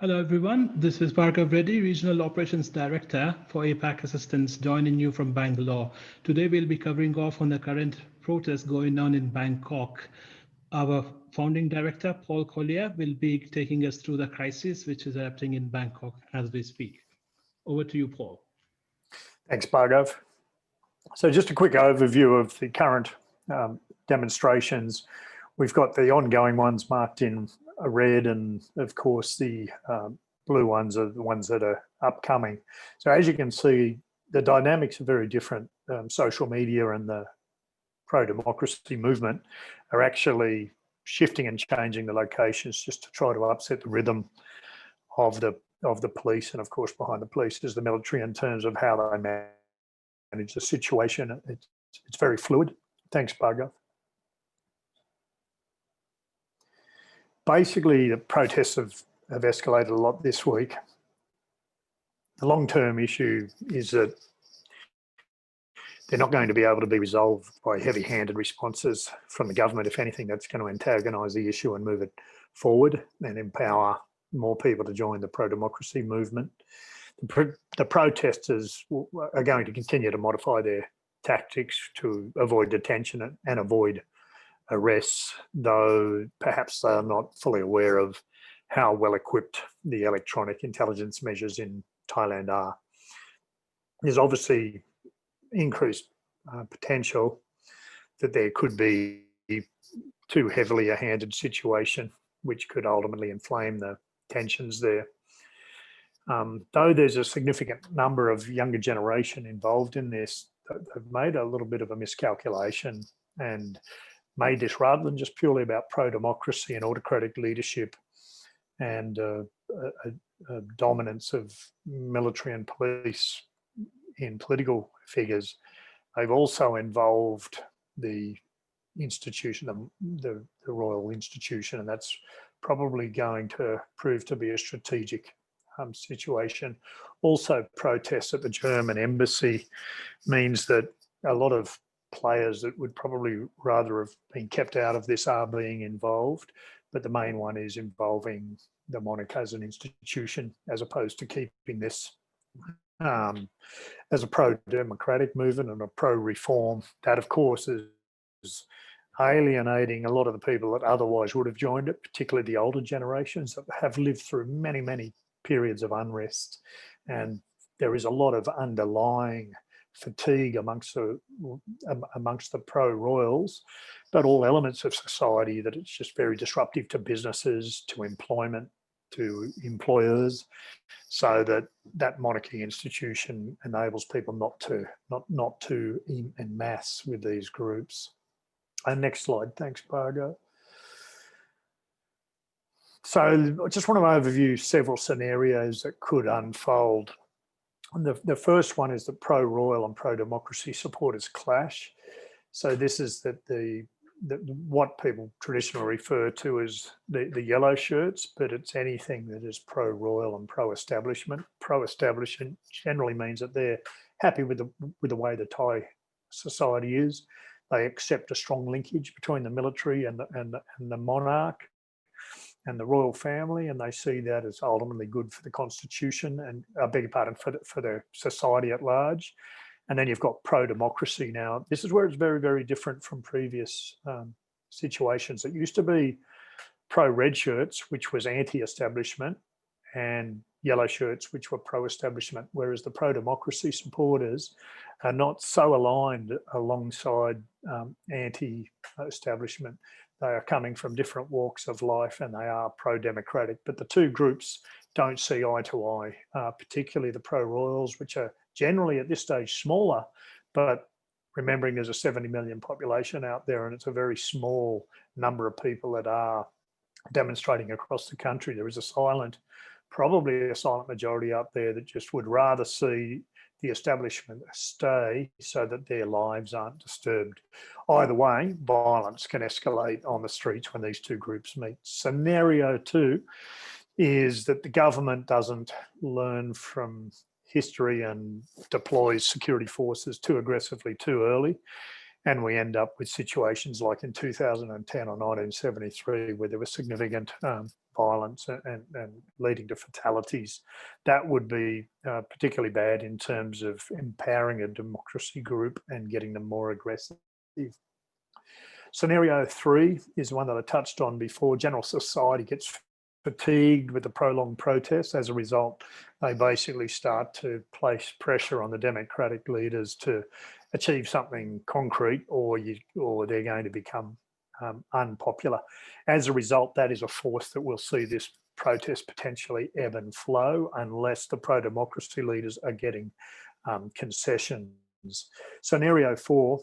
Hello everyone, this is Bhargav Reddy, Regional Operations Director for APAC Assistance, joining you from Bangalore. Today we'll be covering off on the current protests going on in Bangkok. Our founding director, Paul Quaglia, will be taking us through the crisis which is erupting in Bangkok as we speak. Over to you, Paul. Thanks, Bhargav. So just a quick overview of the current demonstrations. We've got the ongoing ones marked in red, and of course the blue ones are the ones that are upcoming. So as you can see, the dynamics are very different. Social media and the pro-democracy movement are actually shifting and changing the locations just to try to upset the rhythm of the police, and of course behind the police is the military in terms of how they manage the situation. It's very fluid. Thanks, Bhargav. Basically, the protests have escalated a lot this week. The long-term issue is that they're not going to be able to be resolved by heavy-handed responses from the government. If anything, that's going to antagonise the issue and move it forward and empower more people to join the pro-democracy movement. The protesters are going to continue to modify their tactics to avoid detention and avoid arrests, though perhaps they are not fully aware of how well equipped the electronic intelligence measures in Thailand are. There's obviously increased potential that there could be too heavily a handed situation, which could ultimately inflame the tensions there. Though there's a significant number of younger generation involved in this, they've made a little bit of a miscalculation and made this, rather than just purely about pro-democracy and autocratic leadership and a dominance of military and police in political figures, they've also involved the institution, the royal institution, and that's probably going to prove to be a strategic situation. Also, protests at the German embassy means that a lot of players that would probably rather have been kept out of this are being involved, but the main one is involving the monarch as an institution, as opposed to keeping this as a pro-democratic movement and a pro-reform. That, of course, is alienating a lot of the people that otherwise would have joined it, particularly the older generations that have lived through many, many periods of unrest. And there is a lot of underlying fatigue amongst the pro-royals, but all elements of society, that it's just very disruptive to businesses, to employment, to employers, so that monarchy institution enables people not to en masse with these groups. And next slide, thanks, Bhargav. So I just want to overview several scenarios that could unfold. And the first one is that pro-royal and pro-democracy supporters clash. So this is what people traditionally refer to as the yellow shirts, but it's anything that is pro-royal and pro-establishment. Pro-establishment generally means that they're happy with the way the Thai society is. They accept a strong linkage between the military and the monarch and the royal family, and they see that as ultimately good for the constitution and, I beg your pardon, for the society at large. And then you've got pro-democracy. Now, this is where it's very, very different from previous situations. It used to be pro-red shirts, which was anti-establishment, and yellow shirts, which were pro-establishment, whereas the pro-democracy supporters are not so aligned alongside anti-establishment. They are coming from different walks of life and they are pro-democratic, but the two groups don't see eye to eye, particularly the pro-royals, which are generally at this stage smaller, but remembering there's a 70 million population out there and it's a very small number of people that are demonstrating across the country. There is probably a silent majority out there that just would rather see the establishment stay so that their lives aren't disturbed. Either way, violence can escalate on the streets when these two groups meet. Scenario two is that the government doesn't learn from history and deploys security forces too aggressively too early. And we end up with situations like in 2010 or 1973, where there was significant violence and leading to fatalities. That would be particularly bad in terms of empowering a democracy group and getting them more aggressive. Scenario 3 is one that I touched on before. General society gets fatigued with the prolonged protests. As a result, they basically start to place pressure on the democratic leaders to achieve something concrete, or they're going to become unpopular. As a result, that is a force that will see this protest potentially ebb and flow unless the pro-democracy leaders are getting concessions. Scenario 4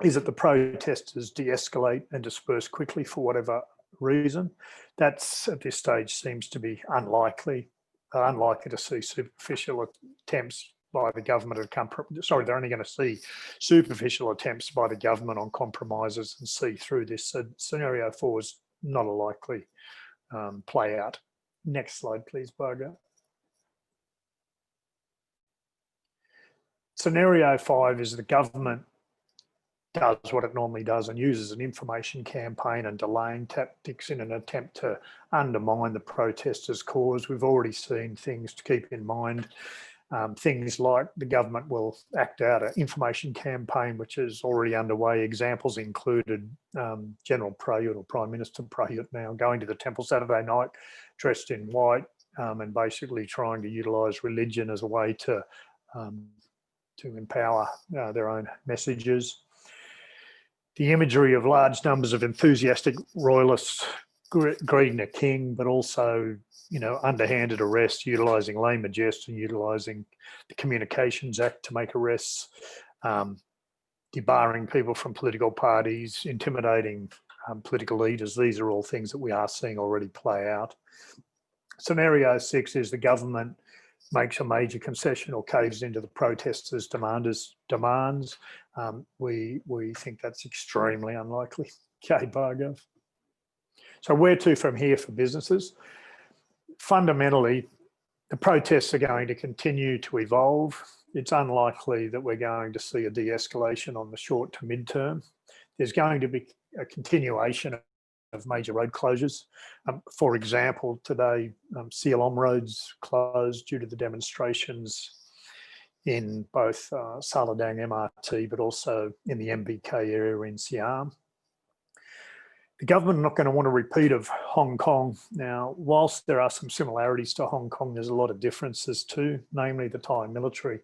is that the protesters de-escalate and disperse quickly for whatever reason. That's, at this stage, seems to be unlikely to see superficial attempts by the government they're only going to see superficial attempts by the government on compromises and see through this. So scenario 4 is not a likely play out. Next slide, please, Barbara. Scenario 5 is the government does what it normally does and uses an information campaign and delaying tactics in an attempt to undermine the protesters' cause. We've already seen things to keep in mind. Things like the government will act out an information campaign, which is already underway. Examples included General Prayut, or Prime Minister Prayut now, going to the temple Saturday night dressed in white and basically trying to utilise religion as a way to empower their own messages. The imagery of large numbers of enthusiastic royalists greeting a king, but also, underhanded arrests, utilising lame majest and utilising the Communications Act to make arrests, debarring people from political parties, intimidating political leaders. These are all things that we are seeing already play out. Scenario 6 is the government makes a major concession or caves into the protesters' demands. We think that's extremely unlikely. Okay, Bhargav. So where to from here for businesses? Fundamentally, the protests are going to continue to evolve. It's unlikely that we're going to see a de-escalation on the short to mid-term. There's going to be a continuation of major road closures. For example, today, Sialom roads closed due to the demonstrations in both Saladang MRT, but also in the MBK area in Siam. The government are not going to want a repeat of Hong Kong. Now, whilst there are some similarities to Hong Kong, there's a lot of differences too, namely the Thai military,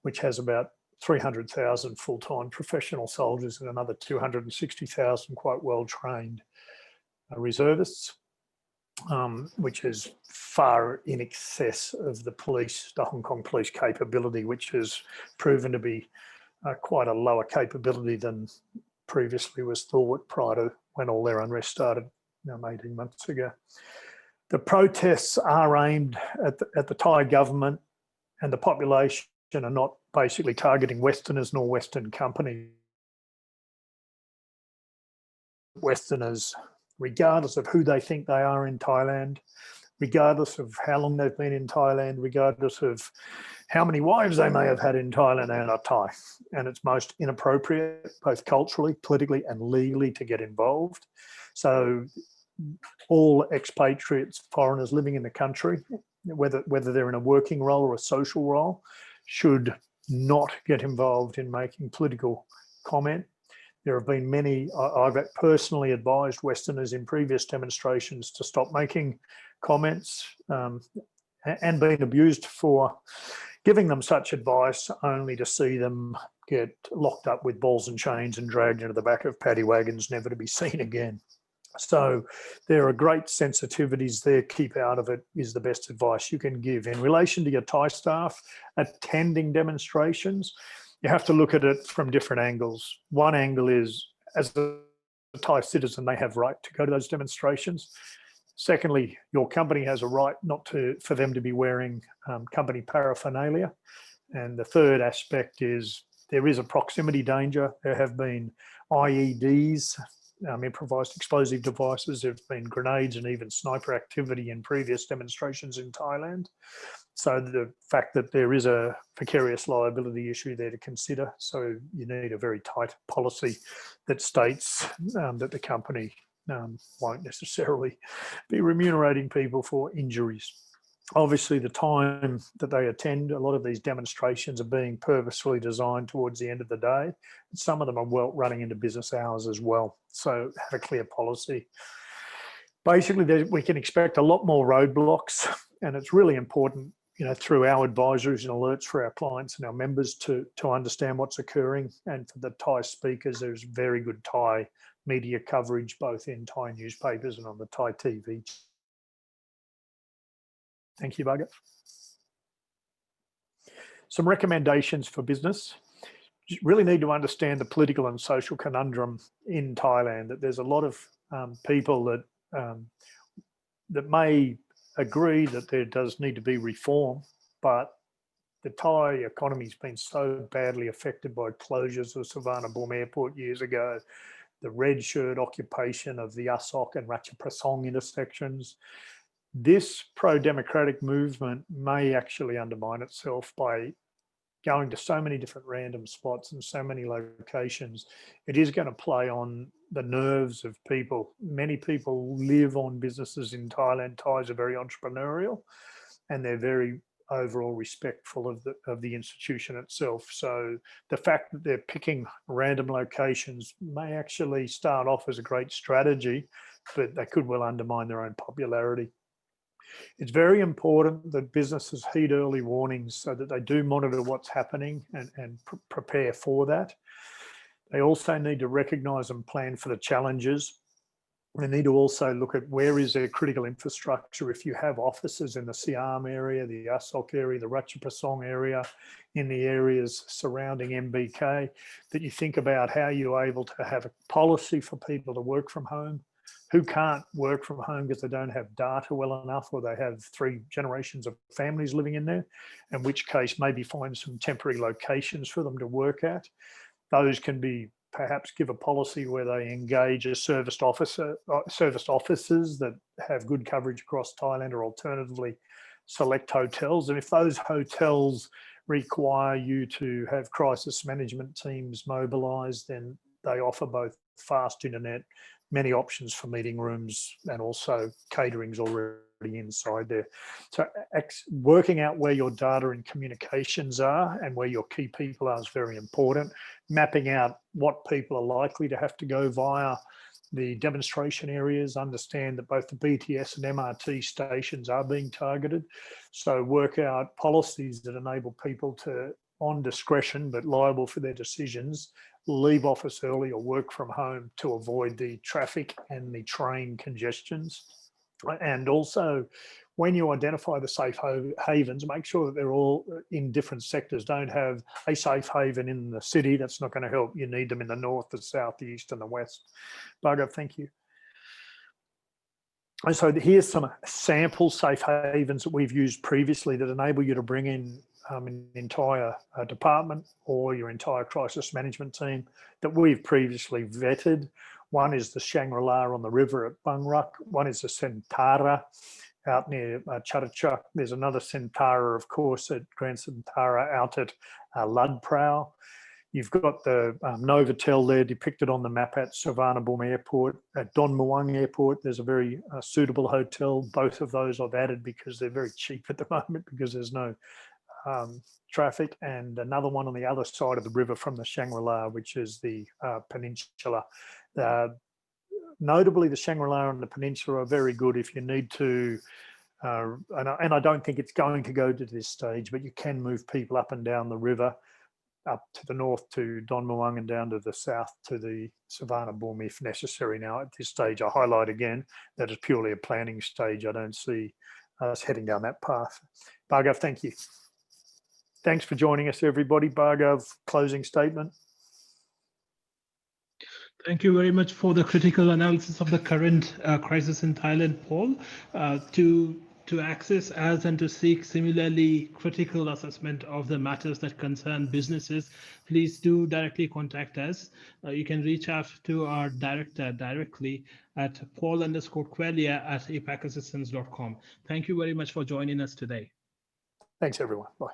which has about 300,000 full-time professional soldiers and another 260,000 quite well-trained reservists, which is far in excess of the Hong Kong police capability, which has proven to be quite a lower capability than previously was thought prior to when all their unrest started 18 months ago. The protests are aimed at the Thai government and the population, are not basically targeting Westerners nor Western companies. Westerners, regardless of who they think they are in Thailand, regardless of how long they've been in Thailand, regardless of how many wives they may have had in Thailand, they are not Thai. And it's most inappropriate, both culturally, politically, and legally, to get involved. So all expatriates, foreigners living in the country, whether they're in a working role or a social role, should not get involved in making political comment. There have been many, I've personally advised Westerners in previous demonstrations to stop making comments and been abused for giving them such advice, only to see them get locked up with balls and chains and dragged into the back of paddy wagons, never to be seen again. So there are great sensitivities there. Keep out of it is the best advice you can give. In relation to your Thai staff attending demonstrations, you have to look at it from different angles. One angle is, as a Thai citizen, they have right to go to those demonstrations. Secondly, your company has a right for them to be wearing company paraphernalia. And the third aspect is there is a proximity danger. There have been IEDs improvised explosive devices. There have been grenades and even sniper activity in previous demonstrations in Thailand. So the fact that there is a vicarious liability issue there to consider. So you need a very tight policy that states that the company won't necessarily be remunerating people for injuries. Obviously, the time that they attend, a lot of these demonstrations are being purposefully designed towards the end of the day. Some of them are running into business hours as well. So have a clear policy. Basically, we can expect a lot more roadblocks, and it's really important, through our advisories and alerts for our clients and our members to understand what's occurring. And for the Thai speakers, there's very good Thai media coverage, both in Thai newspapers and on the Thai TV. Thank you, Govt. Some recommendations for business. You really need to understand the political and social conundrum in Thailand, that there's a lot of people that may agree that there does need to be reform, but the Thai economy's been so badly affected by closures of Suvarnabhumi Airport years ago, the red shirt occupation of the Asok and Ratchaprasong intersections. This pro-democratic movement may actually undermine itself by going to so many different random spots and so many locations. It is going to play on the nerves of people. Many people live on businesses in Thailand. Thais are very entrepreneurial, and they're very overall respectful of the institution itself. So the fact that they're picking random locations may actually start off as a great strategy, but they could well undermine their own popularity. It's very important that businesses heed early warnings so that they do monitor what's happening and prepare for that. They also need to recognise and plan for the challenges. They need to also look at where is their critical infrastructure. If you have offices in the Siam area, the Asok area, the Ratchaprasong area, in the areas surrounding MBK, that you think about how you're able to have a policy for people to work from home, who can't work from home because they don't have data well enough, or they have 3 generations of families living in there, in which case maybe find some temporary locations for them to work at. Those can be perhaps give a policy where they engage a serviced officers that have good coverage across Thailand, or alternatively select hotels. And if those hotels require you to have crisis management teams mobilised, then they offer both fast internet, many options for meeting rooms, and also catering's already inside there. So working out where your data and communications are and where your key people are is very important. Mapping out what people are likely to have to go via the demonstration areas, understand that both the BTS and MRT stations are being targeted. So work out policies that enable people to, on discretion but liable for their decisions, leave office early or work from home to avoid the traffic and the train congestions. And also, when you identify the safe havens, make sure that they're all in different sectors. Don't have a safe haven in the city. That's not going to help. You need them in the north, the south, the east, and the west. Govt, thank you. And so here's some sample safe havens that we've used previously that enable you to bring in an entire department or your entire crisis management team that we've previously vetted. One is the Shangri-La on the river at Bangrak. One is the Sentara out near Chatuchak. There's another Sentara, of course, at Grand Sentara out at Ludprao. You've got the Novotel there depicted on the map at Suvarnabhumi Airport. At Don Muang Airport, there's a very suitable hotel. Both of those I've added because they're very cheap at the moment because there's no traffic. And another one on the other side of the river from the Shangri-La, which is the Peninsula. Notably, the Shangri-La and the Peninsula are very good if you need to, and I don't think it's going to go to this stage, but you can move people up and down the river, up to the north to Don Muang and down to the south to the Suvarnabhumi if necessary. Now, at this stage, I highlight again that it's purely a planning stage. I don't see us heading down that path. Govt, thank you. Thanks for joining us, everybody. Govt, closing statement. Thank you very much for the critical analysis of the current crisis in Thailand, Paul. To To access us and to seek similarly critical assessment of the matters that concern businesses, please do directly contact us. You can reach out to our director directly at Paul_Quaglia@apacassistance.com. Thank you very much for joining us today. Thanks, everyone. Bye.